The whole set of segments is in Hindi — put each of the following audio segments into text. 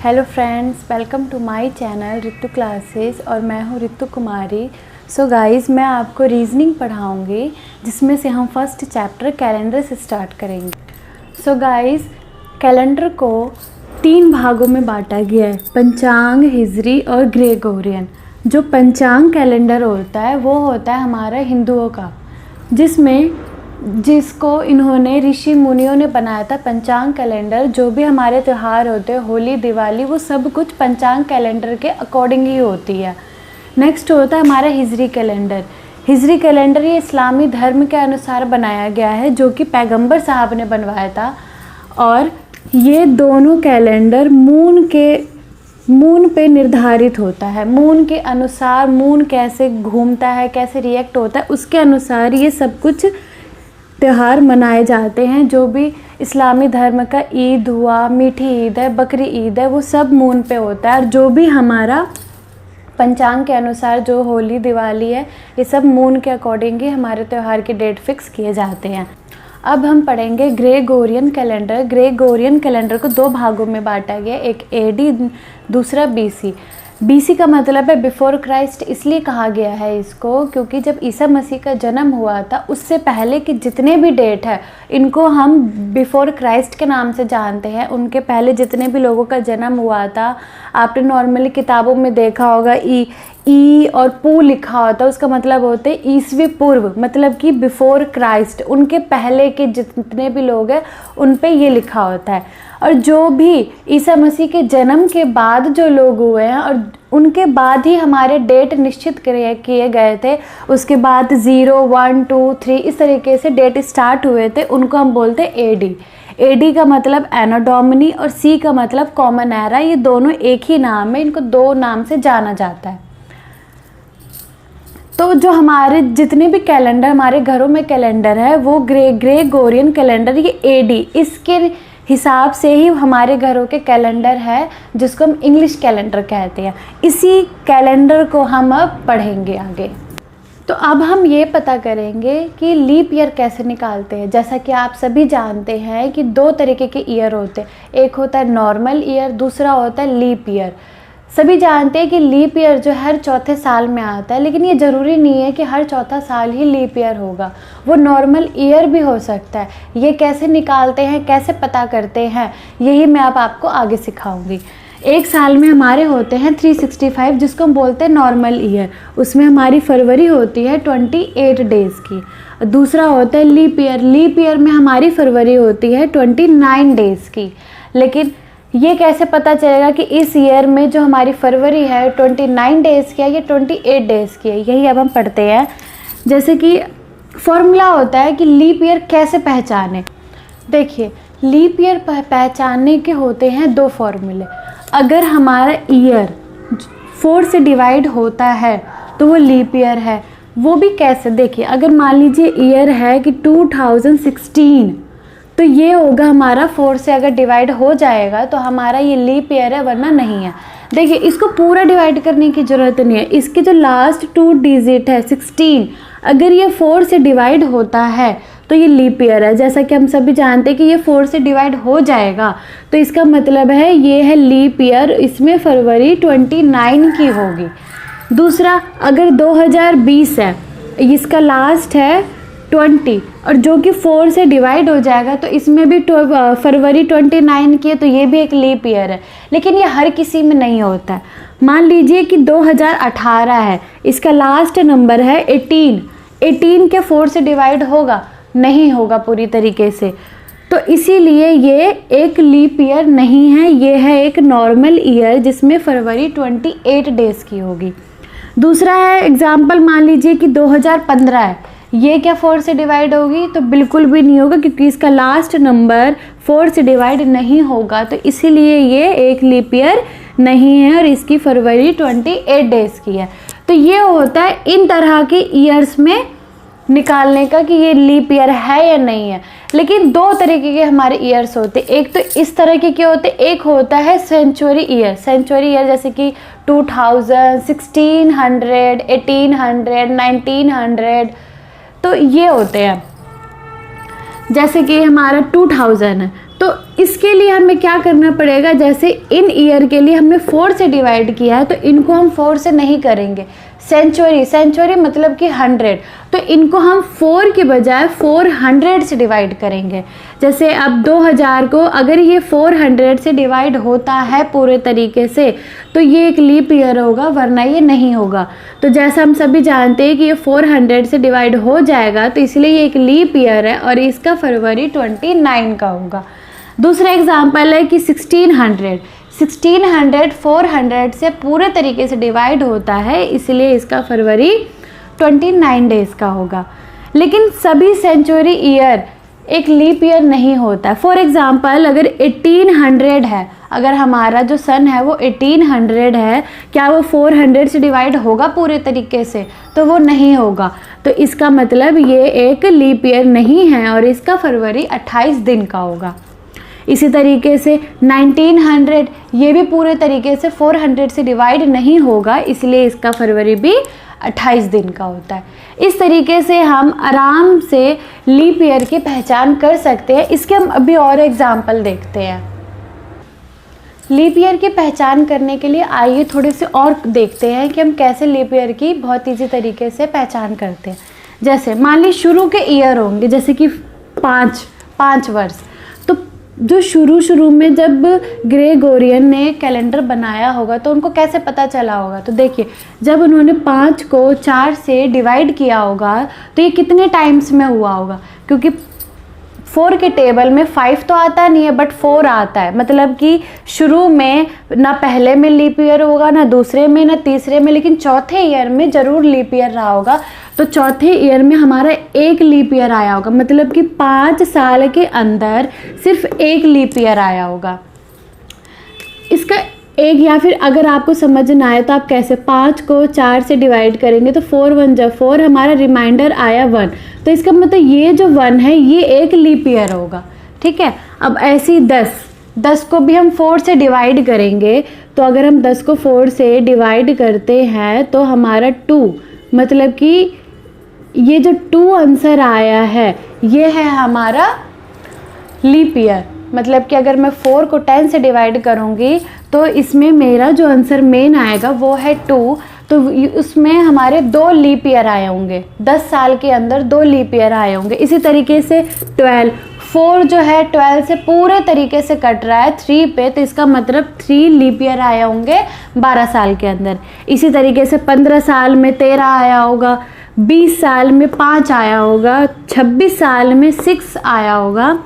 Hello friends, welcome to my channel Ritu classes और मैं हूँ रितु कुमारी। सो गाइस, मैं आपको रीजनिंग पढ़ाऊँगी जिसमें से हम फर्स्ट चैप्टर कैलेंडर से स्टार्ट करेंगे। सो गाइस, कैलेंडर को 3 भागों में बांटा गया है, पंचांग, हिजरी और ग्रेगोरियन। जो पंचांग कैलेंडर होता है वो होता है हमारा हिंदुओं का, जिसको इन्होंने ऋषि मुनियों ने बनाया था। पंचांग कैलेंडर, जो भी हमारे त्यौहार होते हैं, होली, दिवाली, वो सब कुछ पंचांग कैलेंडर के अकॉर्डिंग ही होती है। नेक्स्ट होता है हमारा हिजरी कैलेंडर। हिजरी कैलेंडर ये इस्लामी धर्म के अनुसार बनाया गया है, जो कि पैगंबर साहब ने बनवाया था। और ये दोनों कैलेंडर मून पे निर्धारित होता है। मून के अनुसार, मून कैसे घूमता है, कैसे रिएक्ट होता है, उसके अनुसार ये सब कुछ त्यौहार मनाए जाते हैं। जो भी इस्लामी धर्म का ईद हुआ, मीठी ईद है, बकरी ईद है, वो सब मून पे होता है। और जो भी हमारा पंचांग के अनुसार जो होली, दिवाली है, ये सब मून के अकॉर्डिंग ही हमारे त्यौहार की डेट फिक्स किए जाते हैं। अब हम पढ़ेंगे ग्रेगोरियन कैलेंडर। ग्रेगोरियन कैलेंडर को 2 भागों में बांटा गया, एक एडी, दूसरा बीसी। बीसी का मतलब है बिफोर क्राइस्ट। इसलिए कहा गया है इसको क्योंकि जब ईसा मसीह का जन्म हुआ था, उससे पहले की जितने भी डेट है, इनको हम बिफोर क्राइस्ट के नाम से जानते हैं। उनके पहले जितने भी लोगों का जन्म हुआ था, आपने नॉर्मली किताबों में देखा होगा, ई और पू लिखा होता है, उसका मतलब होते हैं ईसवी पूर्व, मतलब कि बिफोर क्राइस्ट। उनके पहले के जितने भी लोग हैं उन पे ये लिखा होता है। और जो भी ईसा मसीह के जन्म के बाद जो लोग हुए हैं और उनके बाद ही हमारे डेट निश्चित किए गए थे, उसके बाद 0, 1, 2, 3 इस तरीके से डेट स्टार्ट हुए थे, उनको हम बोलते हैं एडी। एडी का मतलब एनो डोमिनी और सी का मतलब कॉमन एरा। ये दोनों एक ही नाम है, इनको 2 नाम से जाना जाता है। तो जो हमारे जितने भी कैलेंडर हमारे घरों में कैलेंडर है, वो ग्रेगोरियन कैलेंडर, ये एडी, इसके हिसाब से ही हमारे घरों के कैलेंडर है, जिसको हम इंग्लिश कैलेंडर कहते हैं। इसी कैलेंडर को हम अब पढ़ेंगे आगे। तो अब हम ये पता करेंगे कि लीप ईयर कैसे निकालते हैं। जैसा कि आप सभी जानते हैं कि 2 तरीके के ईयर होते हैं, एक होता है नॉर्मल ईयर, दूसरा होता है लीप ईयर। सभी जानते हैं कि लीप ईयर जो हर चौथे साल में आता है, लेकिन ये ज़रूरी नहीं है कि हर चौथा साल ही लीप ईयर होगा, वो नॉर्मल ईयर भी हो सकता है। ये कैसे निकालते हैं, कैसे पता करते हैं, यही मैं अब आपको आगे सिखाऊंगी। एक साल में हमारे होते हैं 365, जिसको हम बोलते हैं नॉर्मल ईयर। उसमें हमारी फरवरी होती है 28 डेज़ की। दूसरा होता है लीप ईयर। लीप ईयर में हमारी फरवरी होती है 29 डेज़ की। लेकिन ये कैसे पता चलेगा कि इस ईयर में जो हमारी फरवरी है 29 डेज़ की है या 28 डेज़ की है, यही अब हम पढ़ते हैं। जैसे कि फॉर्मूला होता है कि लीप ईयर कैसे पहचाने। देखिए, लीप ईयर पहचानने के होते हैं 2 फॉर्मूले। अगर हमारा ईयर 4 से डिवाइड होता है तो वो लीप ईयर है। वो भी कैसे, देखिए, अगर मान लीजिए ईयर है कि 2016, तो ये होगा हमारा 4 से अगर डिवाइड हो जाएगा तो हमारा ये लीप ईयर है, वरना नहीं है। देखिए, इसको पूरा डिवाइड करने की ज़रूरत नहीं है। इसके जो लास्ट 2 डिजिट है 16, अगर ये 4 से डिवाइड होता है तो ये लीप ईयर है। जैसा कि हम सभी जानते हैं कि ये 4 से डिवाइड हो जाएगा, तो इसका मतलब है ये है लीप ईयर, इसमें फरवरी 29 की होगी। दूसरा, अगर 2020 है, इसका लास्ट है 20 और जो कि 4 से डिवाइड हो जाएगा, तो इसमें भी फरवरी 29 की है, तो ये भी एक लीप ईयर है। लेकिन ये हर किसी में नहीं होता है। मान लीजिए कि 2018 है, इसका लास्ट नंबर है 18 के 4 से डिवाइड होगा? नहीं होगा पूरी तरीके से। तो इसीलिए ये एक लीप ईयर नहीं है, ये है एक नॉर्मल ईयर जिसमें फरवरी 28 डेज़ की होगी। दूसरा है एग्जाम्पल, मान लीजिए कि 2015 है, ये क्या 4 से डिवाइड होगी? तो बिल्कुल भी नहीं होगा, क्योंकि इसका लास्ट नंबर 4 से डिवाइड नहीं होगा, तो इसीलिए ये एक लीप ईयर नहीं है और इसकी फरवरी 28 डेज़ की है। तो ये होता है इन तरह के ईयर्स में निकालने का कि ये लीप ईयर है या नहीं है। लेकिन 2 तरीके के हमारे ईयर्स होते हैं, एक तो इस तरह के होते, एक होता है सेंचुरी ईयर। सेंचुरी ईयर जैसे कि 2000, 1600, 1800, 1900, तो ये होते हैं। जैसे कि हमारा 2000 है, तो इसके लिए हमें क्या करना पड़ेगा, जैसे इन ईयर के लिए हमने 4 से डिवाइड किया है तो इनको हम 4 से नहीं करेंगे। सेंचुरी मतलब कि 100, तो इनको हम 4 के बजाय 400 से डिवाइड करेंगे। जैसे अब 2000 को अगर ये 400 से डिवाइड होता है पूरे तरीके से तो ये एक लीप ईयर होगा, वरना ये नहीं होगा। तो जैसा हम सभी जानते हैं कि ये 400 से डिवाइड हो जाएगा, तो इसलिए ये एक लीप ईयर है और इसका फरवरी 29 का होगा। दूसरा एग्जाम्पल है कि 1600 400 से पूरे तरीके से डिवाइड होता है, इसलिए इसका फरवरी 29 डेज़ का होगा। लेकिन सभी सेंचुरी ईयर एक लीप ईयर नहीं होता है। फॉर एग्ज़ाम्पल अगर 1800 है, अगर हमारा जो सन है वो 1800 है, क्या वो 400 से डिवाइड होगा पूरे तरीके से? तो वो नहीं होगा। तो इसका मतलब ये एक लीप ईयर नहीं है और इसका फरवरी 28 दिन का होगा। इसी तरीके से 1900 ये भी पूरे तरीके से 400 से डिवाइड नहीं होगा, इसलिए इसका फरवरी भी 28 दिन का होता है। इस तरीके से हम आराम से लीप ईयर की पहचान कर सकते हैं। इसके हम अभी और एग्जाम्पल देखते हैं। लीप ईयर की पहचान करने के लिए आइए थोड़े से और देखते हैं कि हम कैसे लीप ईयर की बहुत ईजी तरीके से पहचान करते हैं। जैसे मान ली शुरू के ईयर होंगे, जैसे कि 5 वर्ष, तो जो शुरू में जब ग्रेगोरियन ने कैलेंडर बनाया होगा तो उनको कैसे पता चला होगा? तो देखिए, जब उन्होंने 5 को 4 से डिवाइड किया होगा तो ये कितने टाइम्स में हुआ होगा? क्योंकि 4 के टेबल में 5 तो आता नहीं है बट 4 आता है, मतलब कि शुरू में ना पहले में लीप ईयर होगा, ना दूसरे में, ना तीसरे में, लेकिन चौथे ईयर में ज़रूर लीप ईयर रहा होगा। तो चौथे ईयर में हमारा एक लीप ईयर आया होगा, मतलब कि 5 साल के अंदर सिर्फ एक लीप ईयर आया होगा। इसका एक, या फिर अगर आपको समझ ना आए तो आप कैसे 5 को 4 से डिवाइड करेंगे तो 4 1 जा 4, हमारा रिमाइंडर आया 1, तो इसका मतलब ये जो 1 है ये एक लीप ईयर होगा। ठीक है। अब ऐसी 10 को भी हम 4 से डिवाइड करेंगे, तो अगर हम 10 को 4 से डिवाइड करते हैं तो हमारा 2, मतलब कि ये जो 2 आंसर आया है ये है हमारा लीप ईयर। मतलब कि अगर मैं 4 को 10 से डिवाइड करूँगी तो इसमें मेरा जो आंसर मेन आएगा वो है 2, तो उसमें हमारे 2 लीप ईयर आए होंगे, 10 साल के अंदर 2 लीप ईयर आए होंगे। इसी तरीके से 4 जो है 12 से पूरे तरीके से कट रहा है 3 पे, तो इसका मतलब 3 लीप ईयर आए होंगे 12 साल के अंदर। इसी तरीके से 15 साल में 13 आया होगा, 20 साल में 5 आया होगा, 26 साल में 6 आया होगा,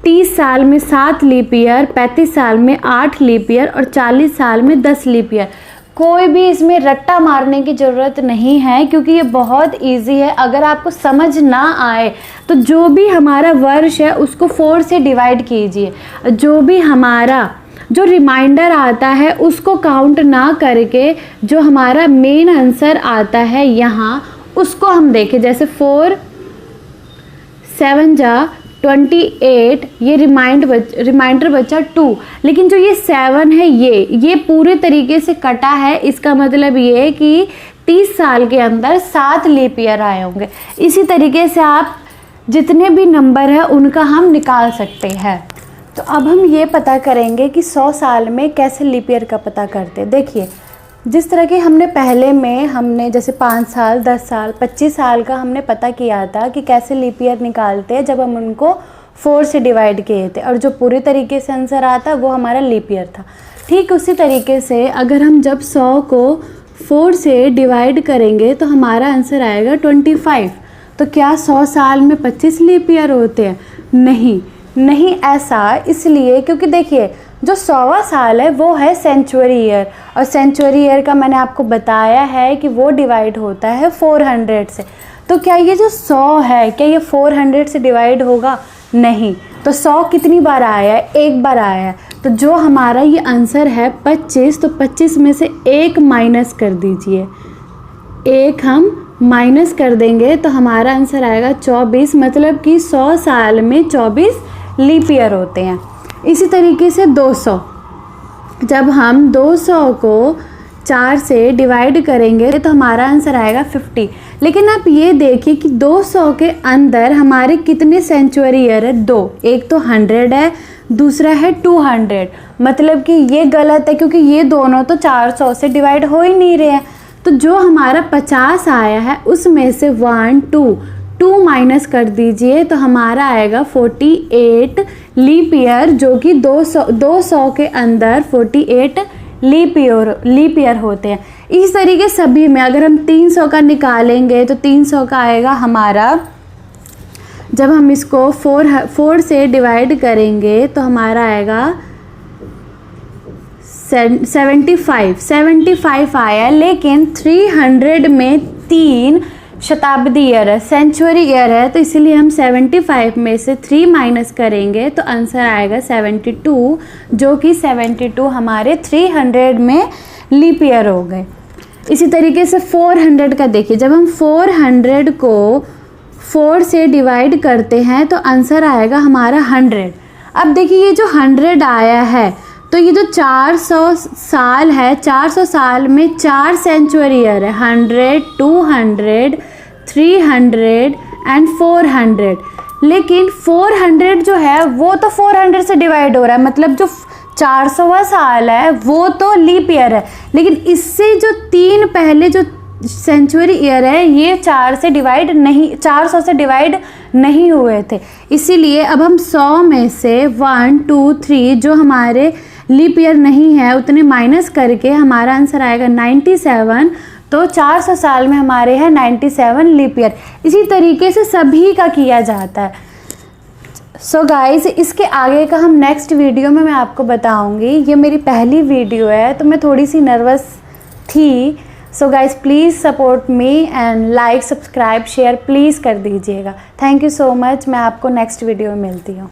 30 साल में 7 लीप ईयर, 35 साल में 8 लीप ईयर और 40 साल में 10 लीप ईयर। कोई भी इसमें रट्टा मारने की ज़रूरत नहीं है क्योंकि ये बहुत इजी है। अगर आपको समझ ना आए तो जो भी हमारा वर्ष है उसको 4 से डिवाइड कीजिए, जो भी हमारा जो रिमाइंडर आता है उसको काउंट ना करके जो हमारा मेन आंसर आता है यहाँ उसको हम देखें। जैसे 4 7 जा 28, ये रिमाइंडर बचा 2, लेकिन जो ये 7 है ये पूरे तरीके से कटा है। इसका मतलब ये है कि 30 साल के अंदर 7 लीप ईयर आए होंगे। इसी तरीके से आप जितने भी नंबर है उनका हम निकाल सकते हैं। तो अब हम ये पता करेंगे कि 100 साल में कैसे लीप ईयर का पता करते हैं। देखिए, जिस तरह के हमने पहले में हमने जैसे 5 साल 10 साल 25 साल का हमने पता किया था कि कैसे लीप ईयर निकालते हैं जब हम उनको 4 से डिवाइड किए थे, और जो पूरी तरीके से आंसर आता वो हमारा लीप ईयर था। ठीक उसी तरीके से अगर हम जब 100 को 4 से डिवाइड करेंगे तो हमारा आंसर आएगा 25। तो क्या 100 साल में 25 लीप ईयर होते हैं? नहीं ऐसा इसलिए क्योंकि देखिए जो 100वां साल है वो है सेंचुरी ईयर, और सेंचुरी ईयर का मैंने आपको बताया है कि वो डिवाइड होता है 400 से। तो क्या ये जो 100 है क्या ये 400 से डिवाइड होगा? नहीं। तो 100 कितनी बार आया है? एक बार आया है। तो जो हमारा ये आंसर है 25, तो 25 में से 1 माइनस कर दीजिए, 1 हम माइनस कर देंगे तो हमारा आंसर आएगा 24। मतलब कि 100 साल में 24 लीप ईयर होते हैं। इसी तरीके से 200, जब हम 200 को 4 से डिवाइड करेंगे तो हमारा आंसर आएगा 50। लेकिन आप ये देखिए कि 200 के अंदर हमारे कितने सेंचुरी ईयर है? 2। एक तो 100 है, दूसरा है 200। मतलब कि ये गलत है क्योंकि ये दोनों तो 400 से डिवाइड हो ही नहीं रहे हैं। तो जो हमारा 50 आया है उसमें से 2 माइनस कर दीजिए तो हमारा आएगा 48 लीप ईयर, जो कि 200 के अंदर 48 लीप ईयर होते हैं। इस तरीके सभी में अगर हम 300 का निकालेंगे तो 300 का आएगा हमारा, जब हम इसको 4 से डिवाइड करेंगे तो हमारा आएगा 75 आया। लेकिन 300 में 3 शताब्दी ईयर है, सेंचुरी ईयर है, तो इसीलिए हम 75 में से 3 माइनस करेंगे तो आंसर आएगा 72, जो कि 72 हमारे 300 में लीप ईयर हो गए। इसी तरीके से 400 का देखिए, जब हम 400 को 4 से डिवाइड करते हैं तो आंसर आएगा हमारा 100। अब देखिए ये जो 100 आया है तो ये जो 400 साल है, 400 साल में 4 सेंचुरी ईयर है, 100, 200, 300 एंड 400। लेकिन 400 जो है वो तो 400 से डिवाइड हो रहा है, मतलब जो 400वां साल है वो तो लीप ईयर है, लेकिन इससे जो 3 पहले जो सेंचुरी ईयर है ये 400 से डिवाइड नहीं हुए थे। इसीलिए अब हम 100 में से 1, 2, 3 जो हमारे लीप ईयर नहीं है उतने माइनस करके हमारा आंसर आएगा 97। तो 400 साल में हमारे हैं 97 लीप ईयर। इसी तरीके से सभी का किया जाता है। सो गाइस, इसके आगे का हम नेक्स्ट वीडियो में मैं आपको बताऊंगी। ये मेरी पहली वीडियो है तो मैं थोड़ी सी नर्वस थी। So guys, please support me and like, subscribe, share please कर दीजिएगा। Thank you so much. मैं आपको नेक्स्ट वीडियो में मिलती हूँ।